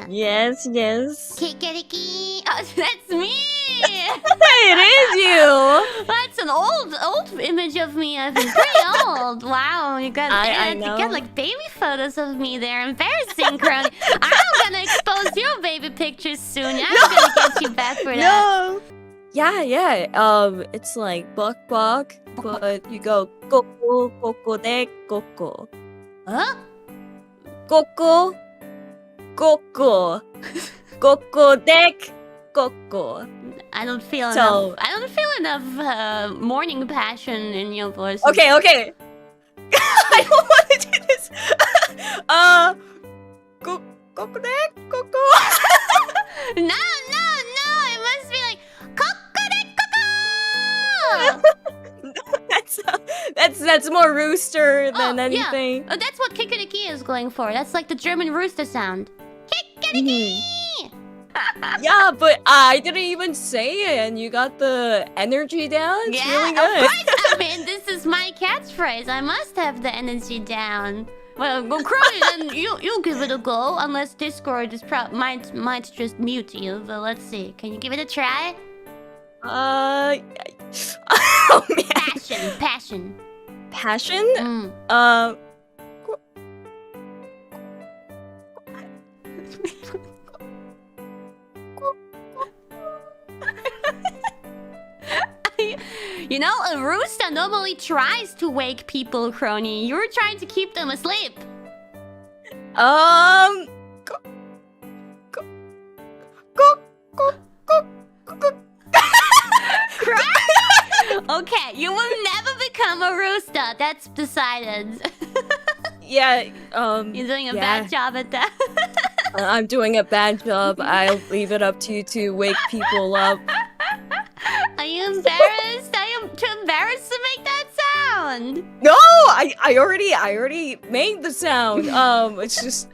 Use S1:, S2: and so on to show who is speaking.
S1: Yes, yes.
S2: Kikeriki. Oh, that's me.
S1: It is you.
S2: That's an old image of me. I've been pretty old. Wow, you got
S1: I know.
S2: you got like baby photos of me there. Embarrassing, Kronii. I'm gonna expose your baby pictures soon. I'm gonna get you back for that.
S1: No. Yeah. It's like buck, but you go koko de koko.
S2: Huh?
S1: Koko deck Coco.
S2: I don't feel
S1: So-
S2: enough. I don't feel enough morning passion in your voice.
S1: Okay. I don't want to do this. Coco deck Coco.
S2: No. It must be like
S1: That's more rooster than
S2: Oh, yeah.
S1: anything.
S2: That's what kikeriki is going for. That's like the German rooster sound. Kikeriki.
S1: Yeah, but I didn't even say it, and you got the energy down. It's really good.
S2: Of course. I mean, this is my catchphrase. I must have the energy down. Well, go Kronii, then you give it a go. Unless Discord is might just mute you. But let's see. Can you give it a try?
S1: Oh man.
S2: Passion.
S1: Passion?
S2: Mm. You know, a rooster normally tries to wake people, Kronii. You're trying to keep them asleep. Okay, you will never become a rooster. That's decided.
S1: Yeah,
S2: You're doing a
S1: yeah.
S2: bad job at that.
S1: I'm doing a bad job. I'll leave it up to you to wake people up.
S2: Are you embarrassed? Are you too embarrassed to make that sound?
S1: No, I already made the sound. It's just